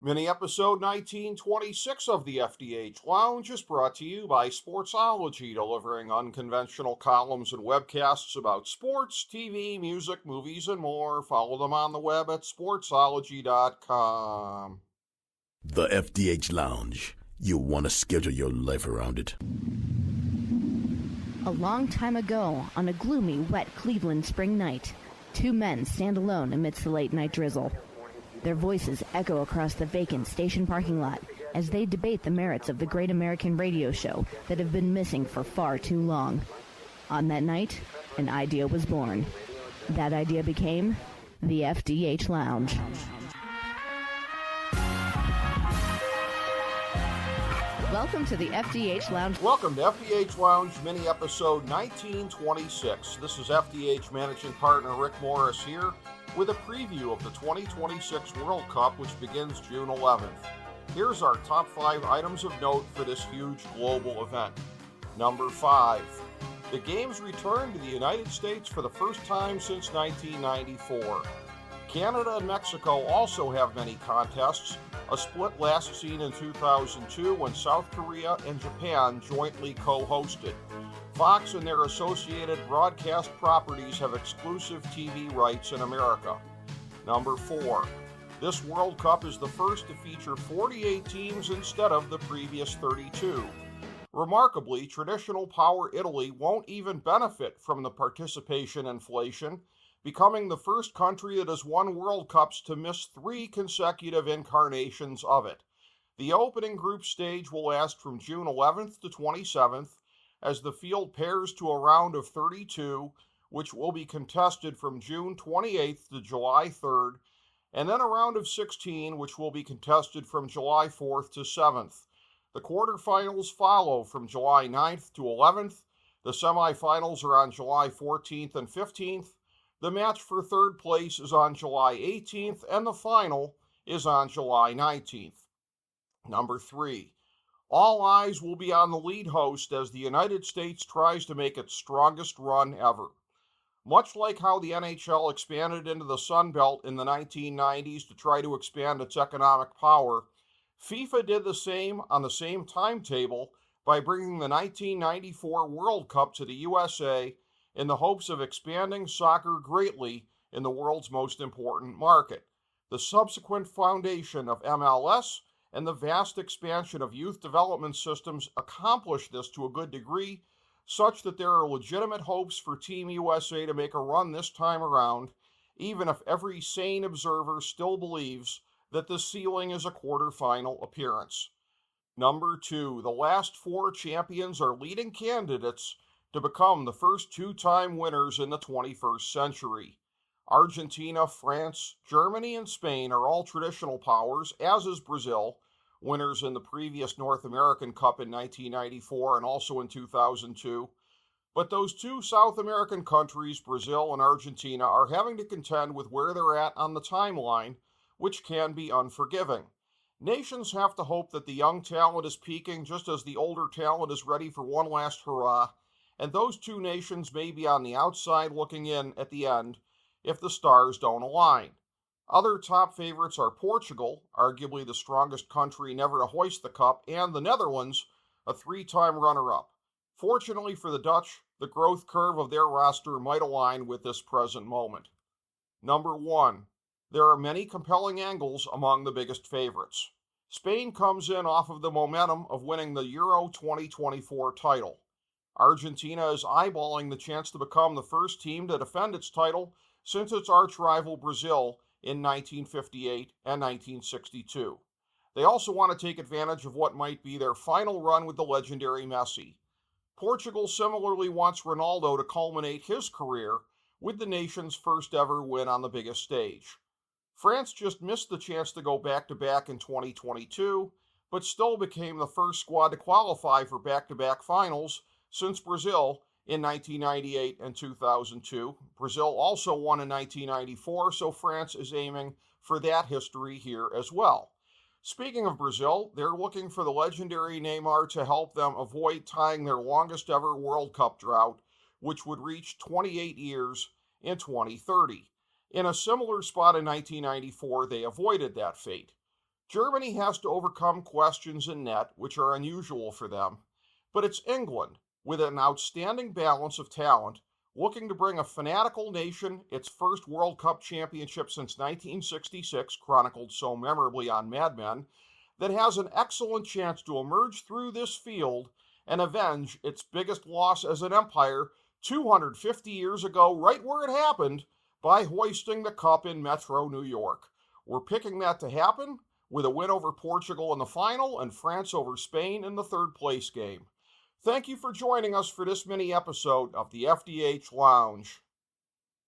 Mini episode 1926 of the FDH Lounge is brought to you by Sportsology, delivering unconventional columns and webcasts about sports, TV, music, movies, and more. Follow them on the web at sportsology.com. The FDH Lounge. You'll want to schedule your life around it. A long time ago, on a gloomy, wet Cleveland spring night, two men stand alone amidst the late-night drizzle. Their voices echo across the vacant station parking lot as they debate the merits of the great American radio show that have been missing for far too long. On that night, an idea was born. That idea became the FDH Lounge. Welcome to the FDH Lounge. Welcome to FDH Lounge mini episode 1926. This is FDH managing partner Rick Morris here with a preview of the 2026 World Cup, which begins June 11th. Here's our top 5 items of note for this huge global event. Number 5. The games return to the United States for the first time since 1994. Canada and Mexico also have many contests, a split last seen in 2002 when South Korea and Japan jointly co-hosted. Fox and their associated broadcast properties have exclusive TV rights in America. Number 4. This World Cup is the first to feature 48 teams instead of the previous 32. Remarkably, traditional power Italy won't even benefit from the participation inflation, becoming the first country that has won World Cups to miss 3 consecutive incarnations of it. The opening group stage will last from June 11th to 27th, as the field pairs to a round of 32, which will be contested from June 28th to July 3rd, and then a round of 16, which will be contested from July 4th to 7th. The quarterfinals follow from July 9th to 11th. The semifinals are on July 14th and 15th. The match for third place is on July 18th, and the final is on July 19th. Number 3. All eyes will be on the lead host as the United States tries to make its strongest run ever. Much like how the NHL expanded into the Sun Belt in the 1990s to try to expand its economic power, FIFA did the same on the same timetable by bringing the 1994 World Cup to the USA in the hopes of expanding soccer greatly in the world's most important market. The subsequent foundation of MLS and the vast expansion of youth development systems accomplished this to a good degree, such that there are legitimate hopes for Team USA to make a run this time around, even if every sane observer still believes that the ceiling is a quarterfinal appearance. Number 2. The last 4 champions are leading candidates to become the first 2-time winners in the 21st century. Argentina, France, Germany, and Spain are all traditional powers, as is Brazil, winners in the previous North American Cup in 1994 and also in 2002. But those 2 South American countries, Brazil and Argentina, are having to contend with where they're at on the timeline, which can be unforgiving. Nations have to hope that the young talent is peaking just as the older talent is ready for one last hurrah, and those 2 nations may be on the outside looking in at the end if the stars don't align. Other top favorites are Portugal, arguably the strongest country never to hoist the cup, and the Netherlands, a 3-time runner-up. Fortunately for the Dutch, the growth curve of their roster might align with this present moment. Number 1. There are many compelling angles among the biggest favorites. Spain comes in off of the momentum of winning the Euro 2024 title. Argentina is eyeballing the chance to become the first team to defend its title since its arch-rival Brazil in 1958 and 1962. They also want to take advantage of what might be their final run with the legendary Messi. Portugal similarly wants Ronaldo to culminate his career with the nation's first ever win on the biggest stage. France just missed the chance to go back-to-back in 2022, but still became the first squad to qualify for back-to-back finals since Brazil in 1998 and 2002. Brazil also won in 1994, so France is aiming for that history here as well. Speaking of Brazil, they're looking for the legendary Neymar to help them avoid tying their longest ever World Cup drought, which would reach 28 years in 2030. In a similar spot in 1994, they avoided that fate. Germany has to overcome questions in net, which are unusual for them. But it's England, with an outstanding balance of talent, looking to bring a fanatical nation its first World Cup championship since 1966, chronicled so memorably on Mad Men, that has an excellent chance to emerge through this field and avenge its biggest loss as an empire 250 years ago, right where it happened, by hoisting the cup in Metro New York. We're picking that to happen with a win over Portugal in the final and France over Spain in the third place game. Thank you for joining us for this mini episode of the FDH Lounge.